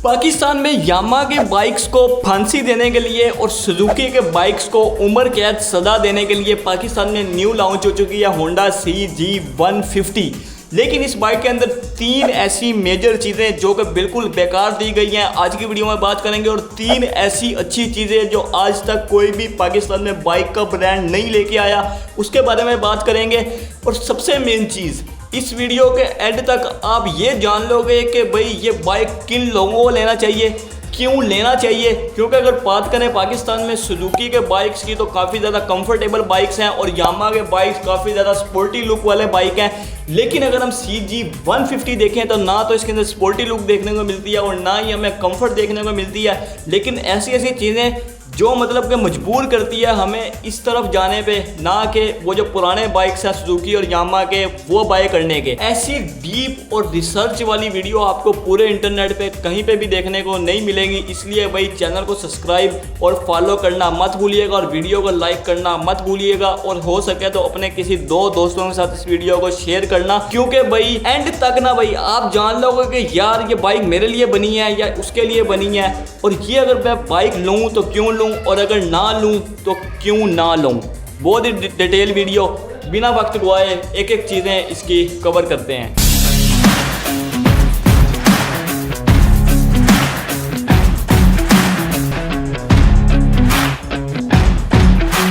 पाकिस्तान में यामाहा के बाइक्स को फांसी देने के लिए और सुजुकी के बाइक्स को उम्र कैद सजा देने के लिए पाकिस्तान में न्यू लॉन्च हो चुकी है होंडा CG150। लेकिन इस बाइक के अंदर तीन ऐसी मेजर चीज़ें जो कि बिल्कुल बेकार दी गई हैं आज की वीडियो में बात करेंगे, और तीन ऐसी अच्छी चीज़ें जो आज तक कोई भी पाकिस्तान में बाइक का ब्रांड नहीं लेके आया, उसके बारे में बात करेंगे। और सबसे मेन चीज़, इस वीडियो के एंड तक आप ये जान लोगे कि भाई ये बाइक किन लोगों को लेना चाहिए, क्यों लेना चाहिए। क्योंकि अगर बात करें पाकिस्तान में सुजुकी के बाइक्स की तो काफ़ी ज़्यादा कंफर्टेबल बाइक्स हैं और यामाहा के बाइक्स काफ़ी ज़्यादा स्पोर्टी लुक वाले बाइक हैं। लेकिन अगर हम CG150 देखें तो ना तो इसके अंदर स्पोर्टी लुक देखने को मिलती है और ना ही हमें कंफर्ट देखने को मिलती है। लेकिन ऐसी ऐसी चीज़ें जो मतलब कि मजबूर करती है हमें इस तरफ जाने पे, ना कि वो जो पुराने बाइक्स हैं सुजुकी और यामाहा के वो बाय करने के। ऐसी डीप और रिसर्च वाली वीडियो आपको पूरे इंटरनेट पे कहीं पे भी देखने को नहीं मिलेगी। इसलिए भाई चैनल को सब्सक्राइब और फॉलो करना मत भूलिएगा और वीडियो को लाइक करना मत भूलिएगा, और हो सके तो अपने किसी दो दोस्तों के साथ इस वीडियो को शेयर करना। क्योंकि भाई एंड तक ना भाई आप जान लोगे कि यार ये बाइक मेरे लिए बनी है या उसके लिए बनी है, और ये अगर मैं बाइक लूँ तो क्यों लूँ और अगर ना लूँ तो क्यों ना लूँ। बहुत ही डिटेल वीडियो, बिना वक्त गवाए एक एक चीज़ें इसकी कवर करते हैं।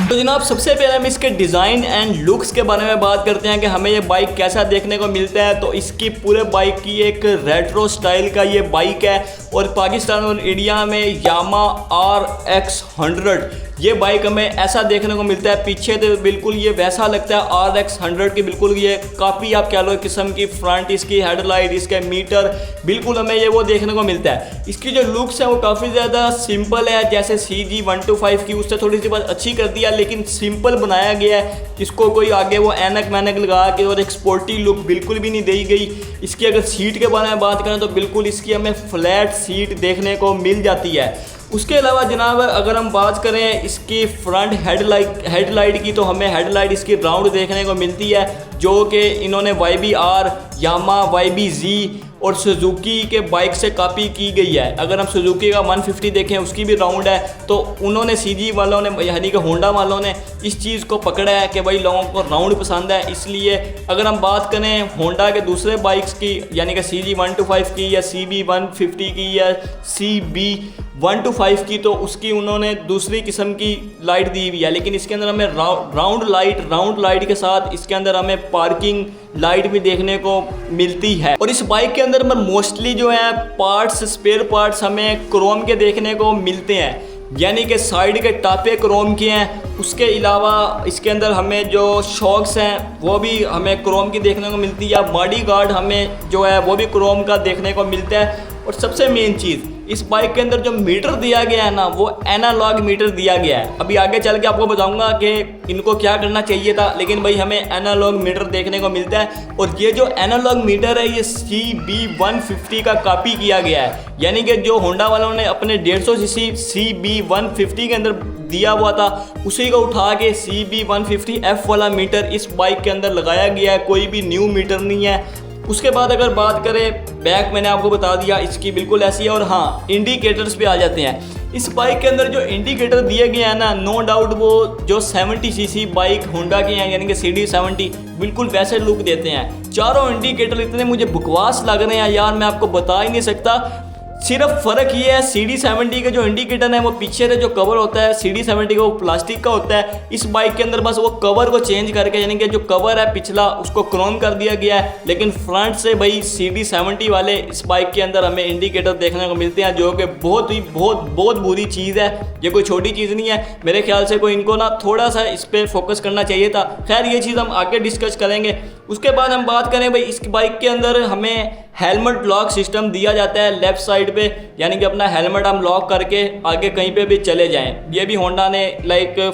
तो जनाब सबसे पहले हम इसके डिज़ाइन एंड लुक्स के बारे में बात करते हैं कि हमें ये बाइक कैसा देखने को मिलता है। तो इसकी पूरे बाइक की एक रेट्रो स्टाइल का ये बाइक है और पाकिस्तान और इंडिया में यामाहा RX 100 ये बाइक हमें ऐसा देखने को मिलता है। पीछे तो बिल्कुल ये वैसा लगता है RX 100 की, बिल्कुल ये काफ़ी आप कह लो किस्म की फ्रंट, इसकी हेडलाइट, इसके मीटर, बिल्कुल हमें ये वो देखने को मिलता है। इसकी जो लुक्स है वो काफ़ी ज़्यादा सिंपल है, जैसे CG125 की उससे थोड़ी सी बात अच्छी कर दिया, लेकिन सिंपल बनाया गया है। इसको कोई आगे वो ऐनक मैनक लगा के और एक स्पोर्टी लुक बिल्कुल भी नहीं दी गई। इसकी अगर सीट के बारे में बात करें तो बिल्कुल इसकी हमें फ्लैट सीट देखने को मिल जाती है। उसके अलावा जनाब अगर हम बात करें इसकी फ्रंट हेडलाइट की, तो हमें हेडलाइट इसकी राउंड देखने को मिलती है, जो कि इन्होंने YBR, यामाहा YBZ और सुजुकी के बाइक से कॉपी की गई है। अगर हम सुजुकी का 150 देखें उसकी भी राउंड है, तो उन्होंने CG वालों ने यानी कि होंडा वालों ने इस चीज़ को पकड़ा है कि भाई लोगों को राउंड पसंद है। इसलिए अगर हम बात करें होंडा के दूसरे बाइक्स की यानी कि CG125 की या CB150 की या CB125 की, तो उसकी उन्होंने दूसरी किस्म की लाइट दी हुई है। लेकिन इसके अंदर हमें राउंड लाइट के साथ इसके अंदर हमें पार्किंग लाइट भी देखने को मिलती है। और इस बाइक के अंदर में मोस्टली जो है स्पेयर पार्ट्स हमें क्रोम के देखने को मिलते हैं, यानी कि साइड के टापे क्रोम के हैं। उसके अलावा इसके अंदर हमें जो शॉक्स हैं वो भी हमें क्रोम की देखने को मिलती है। बॉडी गार्ड हमें जो है वो भी क्रोम का देखने को मिलता है। और सबसे मेन चीज़, इस बाइक के अंदर जो मीटर दिया गया है ना, वो एनालॉग मीटर दिया गया है। अभी आगे चल के आपको बताऊंगा कि इनको क्या करना चाहिए था, लेकिन भाई हमें एनालॉग मीटर देखने को मिलता है। और ये जो एनालॉग मीटर है ये CB150 का कॉपी किया गया है, यानी कि जो होंडा वालों ने अपने 150 cc CB150 के अंदर दिया हुआ था उसी को उठा के CB150F वाला मीटर इस बाइक के अंदर लगाया गया है। कोई भी न्यू मीटर नहीं है। उसके बाद अगर बात करें बैक, मैंने आपको बता दिया इसकी बिल्कुल ऐसी है। और हाँ, इंडिकेटर्स पे आ जाते हैं। इस बाइक के अंदर जो इंडिकेटर दिए गए हैं ना, नो डाउट वो जो 70 cc बाइक होंडा की हैं यानी कि CD70 बिल्कुल वैसे लुक देते हैं। चारों इंडिकेटर इतने मुझे बकवास लग रहे हैं यार, मैं आपको बता ही नहीं सकता। सिर्फ फ़र्क ये है CD70 के जो इंडिकेटर है वो पीछे से जो कवर होता है CD70 का वो प्लास्टिक का होता है। इस बाइक के अंदर बस वो कवर को चेंज करके यानी कि जो कवर है पिछला उसको क्रोम कर दिया गया है। लेकिन फ्रंट से भाई CD70 वाले इस बाइक के अंदर हमें इंडिकेटर देखने को मिलते हैं, जो कि बहुत बुरी चीज़ है। ये कोई छोटी चीज़ नहीं है। मेरे ख्याल से कोई इनको ना थोड़ा सा इस पर फोकस करना चाहिए था। खैर ये चीज़ हम आगे डिस्कस करेंगे। उसके बाद हम बात करें भाई इस बाइक के अंदर हमें हेलमेट लॉक सिस्टम दिया जाता है लेफ़्ट साइड पे, यानी कि अपना हेलमेट हम लॉक करके आगे कहीं पे भी चले जाएं। ये भी होंडा ने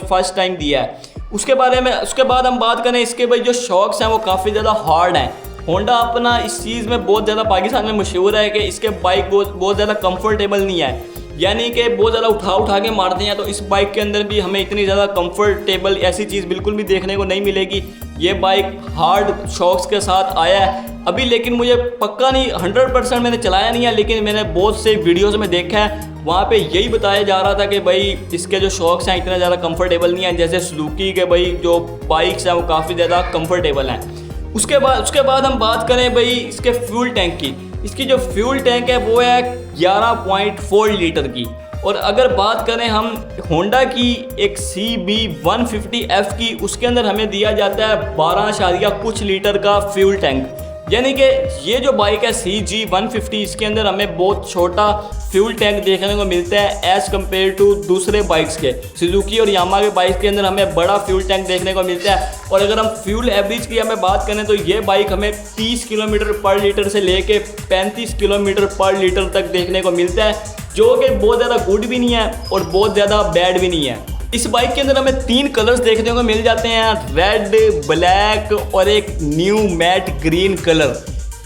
फर्स्ट टाइम दिया है। उसके बाद हम बात करें इसके भाई जो शॉक्स हैं वो काफ़ी ज़्यादा हार्ड हैं। होंडा अपना इस चीज़ में बहुत ज़्यादा पाकिस्तान में मशहूर है कि इसके बाइक बहुत ज़्यादा कंफर्टेबल नहीं है, यानी कि बहुत ज़्यादा उठा के मारते हैं। तो इस बाइक के अंदर भी हमें इतनी ज़्यादा कंफर्टेबल ऐसी चीज़ बिल्कुल भी देखने को नहीं मिलेगी। ये बाइक हार्ड शॉक्स के साथ आया है। अभी, लेकिन मुझे पक्का नहीं 100% मैंने चलाया नहीं है, लेकिन मैंने बहुत से वीडियोज़ में देखा है, वहाँ पे यही बताया जा रहा था कि भाई इसके जो शॉक्स हैं इतने ज़्यादा कंफर्टेबल नहीं हैं, जैसे सुजुकी के भाई जो बाइक्स हैं वो काफ़ी ज़्यादा कंफर्टेबल हैं। उसके बाद हम बात करें भाई इसके फ्यूल टैंक की। इसकी जो फ्यूल टैंक है वो है 11.4 लीटर की। और अगर बात करें हम होंडा की एक CB150F की, उसके अंदर हमें दिया जाता है 12 कुछ लीटर का फ्यूल टैंक। यानी कि ये जो बाइक है CG150, इसके अंदर हमें बहुत छोटा फ्यूल टैंक देखने को मिलता है एज़ कम्पेयर टू दूसरे बाइक्स के। सुजुकी और यामा के बाइक के अंदर हमें बड़ा फ्यूल टैंक देखने को मिलता है। और अगर हम फ्यूल एवरेज की हमें बात करें तो ये बाइक हमें 30 किलोमीटर पर लीटर से लेके 35 किलोमीटर पर लीटर तक देखने को मिलता है, जो कि बहुत ज़्यादा गुड भी नहीं है और बहुत ज़्यादा बैड भी नहीं है। इस बाइक के अंदर हमें 3 कलर्स देखने को मिल जाते हैं, रेड, ब्लैक और एक न्यू मैट ग्रीन कलर।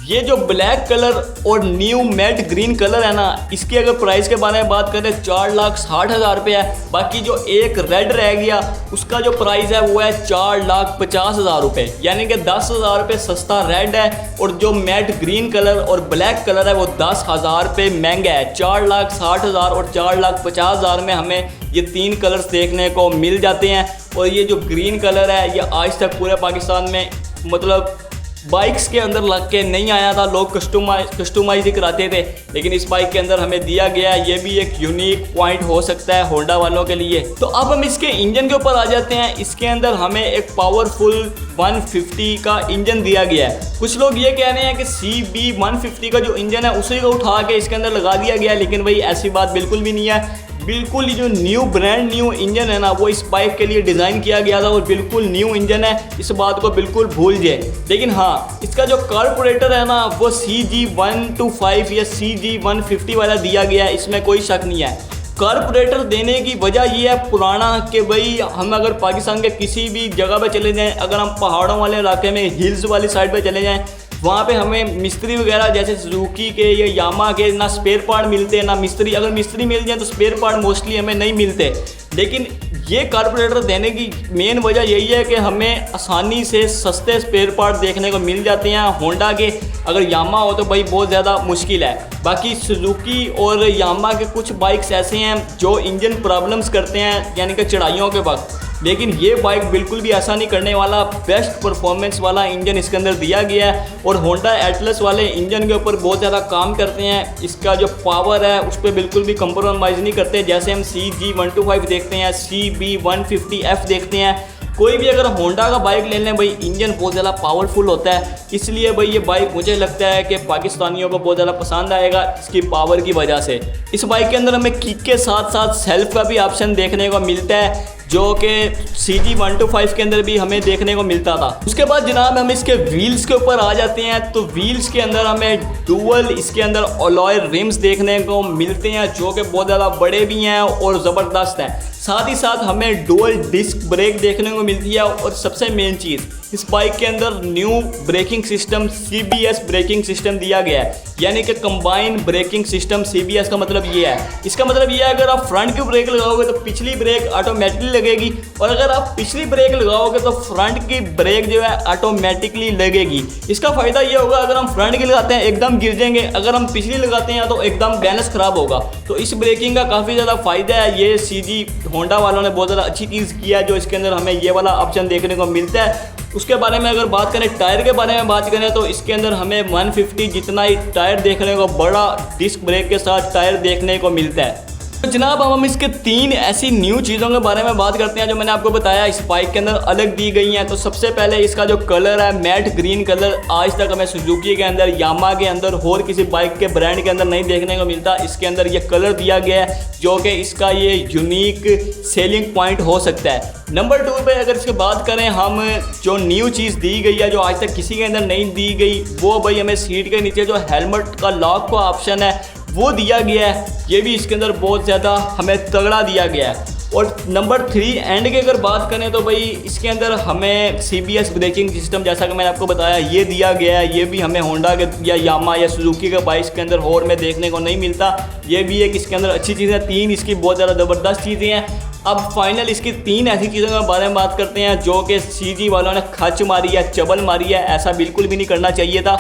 ये जो ब्लैक कलर और न्यू मैट ग्रीन कलर है ना, इसकी अगर प्राइस के बारे में बात करें 4,60,000 रुपये है। बाकी जो एक रेड रह गया उसका जो प्राइस है वो है 4,50,000 रुपये, यानी कि 10,000 रुपये सस्ता रेड है। और जो मैट ग्रीन कलर और ब्लैक कलर है वो 10,000 रुपये महंगा है। 4,60,000 और 4,50,000 में हमें ये 3 कलर्स देखने को मिल जाते हैं। और ये जो ग्रीन कलर है ये आज तक पूरे पाकिस्तान में मतलब बाइक्स के अंदर लग के नहीं आया था, लोग कस्टमाइज ही कराते थे, लेकिन इस बाइक के अंदर हमें दिया गया है। ये भी एक यूनिक पॉइंट हो सकता है होंडा वालों के लिए। तो अब हम इसके इंजन के ऊपर आ जाते हैं। इसके अंदर हमें एक पावरफुल 150 का इंजन दिया गया है। कुछ लोग ये कह रहे हैं कि CB150 का जो इंजन है उसी को उठा के इसके अंदर लगा दिया गया है, लेकिन भाई ऐसी बात बिल्कुल भी नहीं है। बिल्कुल जो ब्रांड न्यू इंजन है ना वो इस बाइक के लिए डिज़ाइन किया गया था और बिल्कुल न्यू इंजन है, इस बात को बिल्कुल भूल जाए। लेकिन हाँ, इसका जो कार्बोरेटर है ना वो CG125 या CG150 वाला दिया गया है, इसमें कोई शक नहीं है। कार्बोरेटर देने की वजह ये है पुराना कि भाई हम अगर पाकिस्तान के किसी भी जगह पे चले जाएं, अगर हम पहाड़ों वाले इलाके में हिल्स वाली साइड पे चले जाएं, वहाँ पे हमें मिस्त्री वगैरह जैसे सुजुकी के या यामा के ना स्पेयर पार्ट मिलते हैं ना मिस्त्री। अगर मिस्त्री मिल जाए तो स्पेयर पार्ट मोस्टली हमें नहीं मिलते। लेकिन ये कार्बोरेटर देने की मेन वजह यही है कि हमें आसानी से सस्ते स्पेयर पार्ट देखने को मिल जाते हैं होंडा के। अगर यामा हो तो भाई बहुत ज़्यादा मुश्किल है। बाकी सुजुकी और यामा के कुछ बाइक्स ऐसे हैं जो इंजन प्रॉब्लम्स करते हैं, यानी कि चढ़ाइयों के वक्त, लेकिन ये बाइक बिल्कुल भी ऐसा नहीं करने वाला। बेस्ट परफॉर्मेंस वाला इंजन इसके अंदर दिया गया है और होंडा एटलस वाले इंजन के ऊपर बहुत ज़्यादा काम करते हैं। इसका जो पावर है उस पर बिल्कुल भी कंप्रोमाइज़ नहीं करते। जैसे हम CG125 देखते हैं, CB150F देखते हैं, कोई भी अगर होंडा का बाइक ले लें भाई इंजन बहुत ज़्यादा पावरफुल होता है। इसलिए भाई ये बाइक मुझे लगता है कि पाकिस्तानियों को बहुत ज़्यादा पसंद आएगा इसकी पावर की वजह से। इस बाइक के अंदर हमें किक के साथ साथ सेल्फ का भी ऑप्शन देखने को मिलता है, जो कि CG125 के अंदर भी हमें देखने को मिलता था। उसके बाद जनाब हम इसके व्हील्स के ऊपर आ जाते हैं। तो व्हील्स के अंदर हमें डुअल इसके अंदर अलॉय रिम्स देखने को मिलते हैं, जो कि बहुत ज़्यादा बड़े भी हैं और ज़बरदस्त हैं। साथ ही साथ हमें डुअल डिस्क ब्रेक देखने को मिलती है। और सबसे मेन चीज़, इस बाइक के अंदर new braking system CBS braking system दिया गया है, यानी कि कंबाइन ब्रेकिंग सिस्टम। CBS का मतलब ये है, इसका मतलब ये है अगर आप फ्रंट की ब्रेक लगाओगे तो पिछली ब्रेक ऑटोमेटिकली लगेगी, और अगर आप पिछली ब्रेक लगाओगे तो फ्रंट की ब्रेक जो है ऑटोमेटिकली लगेगी। इसका फ़ायदा ये होगा अगर हम फ्रंट की लगाते हैं एकदम गिर जाएंगे, अगर हम पिछली लगाते हैं तो एकदम बैलेंस ख़राब होगा। तो इस ब्रेकिंग का काफ़ी ज़्यादा फ़ायदा है। ये CG होंडा वालों ने बहुत ज़्यादा अच्छी चीज़ किया है, जो इसके अंदर हमें ये वाला ऑप्शन देखने को मिलता है। उसके बारे में अगर बात करें, टायर के बारे में बात करें, तो इसके अंदर हमें 150 जितना ही टायर देखने को, बड़ा डिस्क ब्रेक के साथ टायर देखने को मिलता है। तो जनाब हम इसके 3 ऐसी न्यू चीज़ों के बारे में बात करते हैं जो मैंने आपको बताया इस बाइक के अंदर अलग दी गई हैं। तो सबसे पहले इसका जो कलर है मैट ग्रीन कलर, आज तक हमें सुजुकी के अंदर, यामा के अंदर और किसी बाइक के ब्रांड के अंदर नहीं देखने को मिलता। इसके अंदर ये कलर दिया गया है जो कि इसका ये यूनिक सेलिंग पॉइंट हो सकता है। नंबर 2 पे अगर इसकी बात करें हम, जो न्यू चीज़ दी गई है जो आज तक किसी के अंदर नहीं दी गई, वो भाई हमें सीट के नीचे जो हेलमेट का लॉक का ऑप्शन है वो दिया गया है। ये भी इसके अंदर बहुत ज़्यादा हमें तगड़ा दिया गया है। और नंबर 3 एंड की अगर बात करें तो भाई इसके अंदर हमें CBS ब्रेकिंग सिस्टम, जैसा कि मैंने आपको बताया, ये दिया गया है। ये भी हमें होंडा के या यामा या सुजुकी के बाइक्स के अंदर और में देखने को नहीं मिलता। ये भी एक इसके अंदर अच्छी चीज़ है। 3 इसकी बहुत ज़्यादा ज़बरदस्त चीज़ें हैं। अब फाइनल इसकी 3 ऐसी चीज़ों के बारे में बात करते हैं जो कि CG वालों ने खच मारी है, चबल मारी है। ऐसा बिल्कुल भी नहीं करना चाहिए था।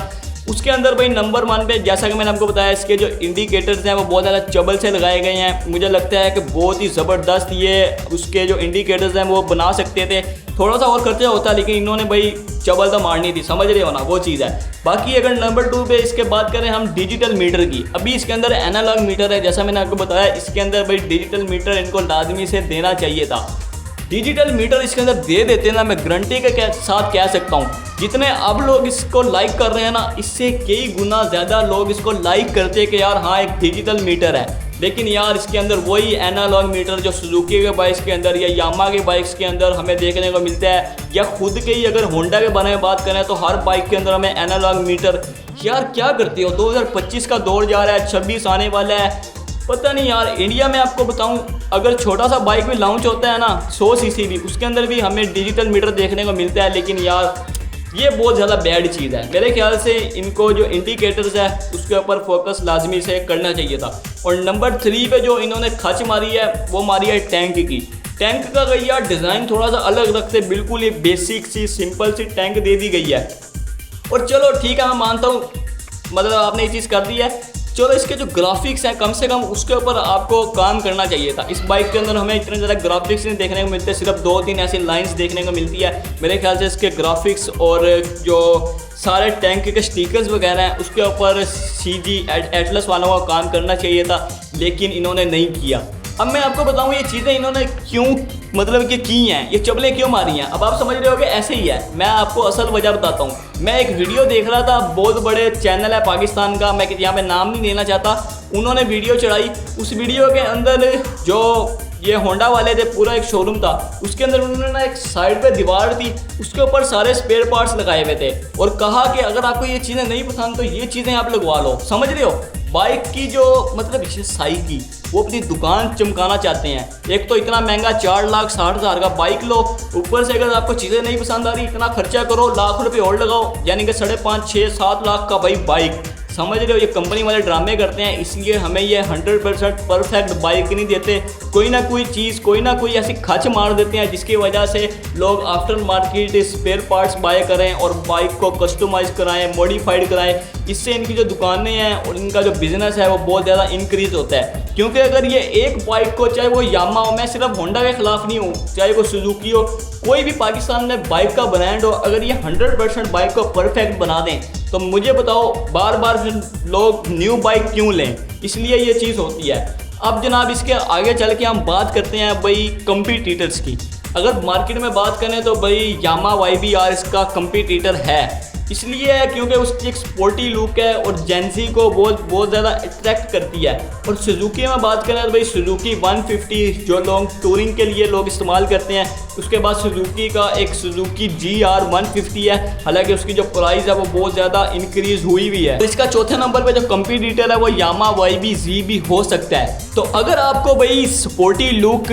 उसके अंदर भाई नंबर 1 पे जैसा कि मैंने आपको बताया, इसके जो इंडिकेटर्स हैं वो बहुत ज़्यादा चबल से लगाए गए हैं। मुझे लगता है कि बहुत ही ज़बरदस्त ये उसके जो इंडिकेटर्स हैं वो बना सकते थे, थोड़ा सा और खर्चा होता, लेकिन इन्होंने भाई चबल तो मारनी थी, समझ रहे हो ना, वो चीज़ है। बाकी अगर नंबर 2 पे इसके बात करें हम डिजिटल मीटर की, अभी इसके अंदर एनालॉग मीटर है, जैसा मैंने आपको बताया इसके अंदर भाई डिजिटल मीटर इनको लाजमी से देना चाहिए था। डिजिटल मीटर इसके अंदर दे देते ना, मैं गारंटी के साथ कह सकता हूँ जितने अब लोग इसको लाइक कर रहे हैं ना, इससे कई गुना ज़्यादा लोग इसको लाइक करते हैं कि यार हाँ एक डिजिटल मीटर है। लेकिन यार इसके अंदर वही एनालॉग मीटर जो सुजुकी के बाइक्स के अंदर या यामा के बाइक्स के अंदर हमें देखने को मिलता है, या खुद के ही अगर होंडा के बारे में बात करें तो हर बाइक के अंदर हमें एनालॉग मीटर। यार क्या करते हो, 2025 का दौर जा रहा है, 26 आने वाला है, पता नहीं यार। इंडिया में आपको बताऊं, अगर छोटा सा बाइक भी लॉन्च होता है ना 100 सीसी भी, उसके अंदर भी हमें डिजिटल मीटर देखने को मिलता है। लेकिन यार ये बहुत ज़्यादा बैड चीज़ है, मेरे ख्याल से इनको जो इंडिकेटर्स है उसके ऊपर फोकस लाजमी से करना चाहिए था। और नंबर 3 पे जो इन्होंने खच मारी है वो मारी है टैंक की। टैंक का गई यार डिज़ाइन थोड़ा सा अलग रखते, बिल्कुल ही बेसिक सी सिंपल सी टैंक दे दी गई है। और चलो ठीक है, मैं मानता हूँ मतलब आपने ये चीज़ कर दी है, चलो इसके जो ग्राफिक्स हैं कम से कम उसके ऊपर आपको काम करना चाहिए था। इस बाइक के अंदर हमें इतने ज़्यादा ग्राफिक्स नहीं देखने को मिलते, सिर्फ 2-3 ऐसी लाइंस देखने को मिलती है। मेरे ख्याल से इसके ग्राफिक्स और जो सारे टैंक के स्टिकर्स वगैरह हैं उसके ऊपर CG एटलस वालों का काम करना चाहिए था, लेकिन इन्होंने नहीं किया। अब मैं आपको बताऊं ये चीज़ें इन्होंने क्यों मतलब कि की हैं, ये चबलें क्यों मारी हैं। अब आप समझ रहे हो कि ऐसे ही है, मैं आपको असल वजह बताता हूँ। मैं एक वीडियो देख रहा था, बहुत बड़े चैनल है पाकिस्तान का, मैं यहाँ पे नाम नहीं लेना चाहता, उन्होंने वीडियो चढ़ाई। उस वीडियो के अंदर जो ये होंडा वाले थे, पूरा एक शोरूम था, उसके अंदर उन्होंने ना एक साइड पे दीवार थी, उसके ऊपर सारे स्पेयर पार्ट्स लगाए हुए थे और कहा कि अगर आपको ये चीज़ें नहीं पसंद तो ये चीज़ें आप लगवा लो। समझ रहे हो, बाइक की जो मतलब साइकी वो अपनी दुकान चमकाना चाहते हैं। एक तो इतना महंगा 4,60,000 का बाइक लो, ऊपर से अगर आपको चीज़ें नहीं पसंद आ रही इतना खर्चा करो, लाख रुपए और लगाओ, यानी कि 5.5, 6, 7 लाख का भाई बाइक। समझ रहे हो, ये कंपनी वाले ड्रामे करते हैं, इसलिए हमें ये 100% परफेक्ट बाइक नहीं देते। कोई ना कोई चीज़, कोई ना कोई ऐसी खच मार देते हैं जिसकी वजह से लोग after market spare parts buy करें और बाइक को कस्टमाइज़ कराएं, मॉडिफाइड कराएं। इससे इनकी जो दुकानें हैं और इनका जो बिज़नेस है वो बहुत ज़्यादा इंक्रीज़ होता है। क्योंकि अगर ये एक बाइक को, चाहे वो यामा हो, मैं सिर्फ होंडा के ख़िलाफ़ नहीं हूँ, चाहे वो सुजुकी हो, कोई भी पाकिस्तान में बाइक का ब्रांड हो, अगर ये 100% बाइक को परफेक्ट बना दें तो मुझे बताओ बार बार फिर लोग न्यू बाइक क्यों लें। इसलिए ये चीज़ होती है। अब जनाब इसके आगे चल के हम बात करते हैं भाई कंपीटिटर्स की। अगर मार्केट में बात करें तो भाई यामा YBR इसका कंपीटिटर है, इसलिए है क्योंकि उसकी एक स्पोर्टी लुक है और जेंसी को बहुत ज़्यादा अट्रैक्ट करती है। और सुजुकी में बात करें तो भाई सुजुकी 150 जो लोग टूरिंग के लिए लोग इस्तेमाल करते हैं, उसके बाद सुजुकी का एक सुजुकी GR 150 है, हालांकि उसकी जो प्राइस है वो बहुत ज़्यादा इंक्रीज़ हुई भी है। तो इसका चौथे नंबर पे जो कंपीटिटर है वो यामा YBZ भी हो सकता है। तो अगर आपको भाई स्पोर्टी लुक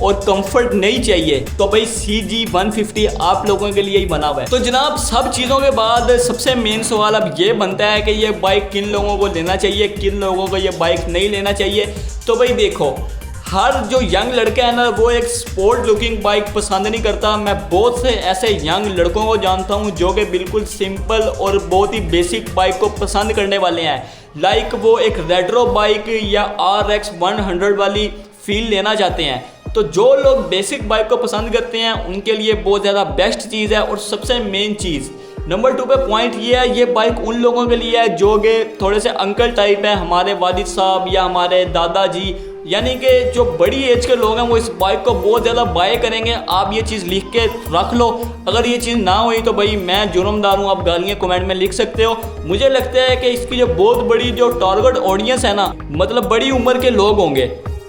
और कंफर्ट नहीं चाहिए तो भाई CG 150 आप लोगों के लिए ही बना हुआ है। तो जनाब सब चीज़ों के बाद सबसे मेन सवाल अब ये बनता है कि ये बाइक किन लोगों को लेना चाहिए, किन लोगों को ये बाइक नहीं लेना चाहिए। तो भाई देखो, हर जो यंग लड़का है ना वो एक स्पोर्ट लुकिंग बाइक पसंद नहीं करता। मैं बहुत से ऐसे यंग लड़कों को जानता हूँ जो कि बिल्कुल सिंपल और बहुत ही बेसिक बाइक को पसंद करने वाले हैं। लाइक वो एक रेट्रो बाइक या RX 100 वाली फील लेना चाहते हैं। तो जो लोग बेसिक बाइक को पसंद करते हैं उनके लिए बहुत ज़्यादा बेस्ट चीज़ है। और सबसे मेन चीज़ नंबर 2 पे पॉइंट ये है, ये बाइक उन लोगों के लिए है जो कि थोड़े से अंकल टाइप हैं, हमारे वालिद साहब या हमारे दादाजी, यानी कि जो बड़ी एज के लोग हैं वो इस बाइक को बहुत ज़्यादा बाय करेंगे। आप ये चीज़ लिख के रख लो, अगर ये चीज़ ना हुई तो भाई मैं जुर्मदार हूँ, आप गालियाँ कमेंट में लिख सकते हो। मुझे लगता है कि इसकी जो बहुत बड़ी जो टारगेट ऑडियंस है ना, मतलब बड़ी उम्र के लोग होंगे।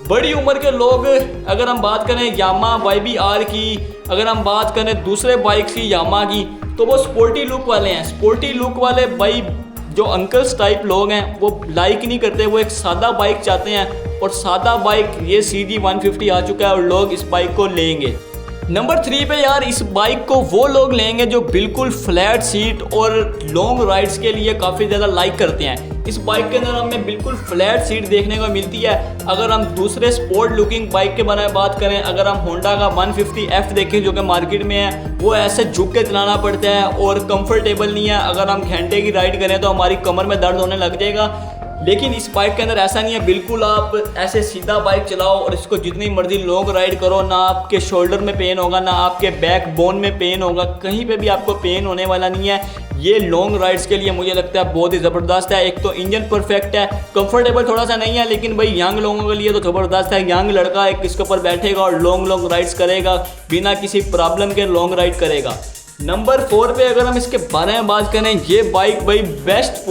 बड़ी उम्र के लोग, अगर हम बात करें यामा YBR की, अगर हम बात करें दूसरे बाइक की यामा की, तो वो स्पोर्टी लुक वाले हैं। स्पोर्टी लुक वाले भाई जो अंकल्स टाइप लोग हैं वो लाइक नहीं करते, वो एक सादा बाइक चाहते हैं। और सादा बाइक ये CG 150 आ चुका है और लोग इस बाइक को लेंगे। नंबर 3 पे यार इस बाइक को वो लोग लेंगे जो बिल्कुल फ्लैट सीट और लॉन्ग राइड्स के लिए काफ़ी ज़्यादा लाइक करते हैं। इस बाइक के अंदर हमें बिल्कुल फ्लैट सीट देखने को मिलती है। अगर हम दूसरे स्पोर्ट लुकिंग बाइक के बारे में बात करें, अगर हम होंडा का 150F देखें जो कि मार्केट में है, वो ऐसे झुक के चलाना पड़ता है और कंफर्टेबल नहीं है। अगर हम घंटे की राइड करें तो हमारी कमर में दर्द होने लग जाएगा। लेकिन इस बाइक के अंदर ऐसा नहीं है, बिल्कुल आप ऐसे सीधा बाइक चलाओ और इसको जितनी मर्जी लॉन्ग राइड करो, ना आपके शोल्डर में पेन होगा, ना आपके बैक बोन में पेन होगा, कहीं पे भी आपको पेन होने वाला नहीं है। ये लॉन्ग राइड्स के लिए मुझे लगता है बहुत ही ज़बरदस्त है। एक तो इंजन परफेक्ट है, कंफर्टेबल थोड़ा सा नहीं है, लेकिन भाई यंग लोगों के लिए तो ज़बरदस्त है। यंग लड़का एक इसके ऊपर बैठेगा और लॉन्ग राइड्स करेगा, बिना किसी प्रॉब्लम के लॉन्ग राइड करेगा। नंबर 4 पे अगर हम इसके बारे में बात करें, ये बाइक भाई बेस्ट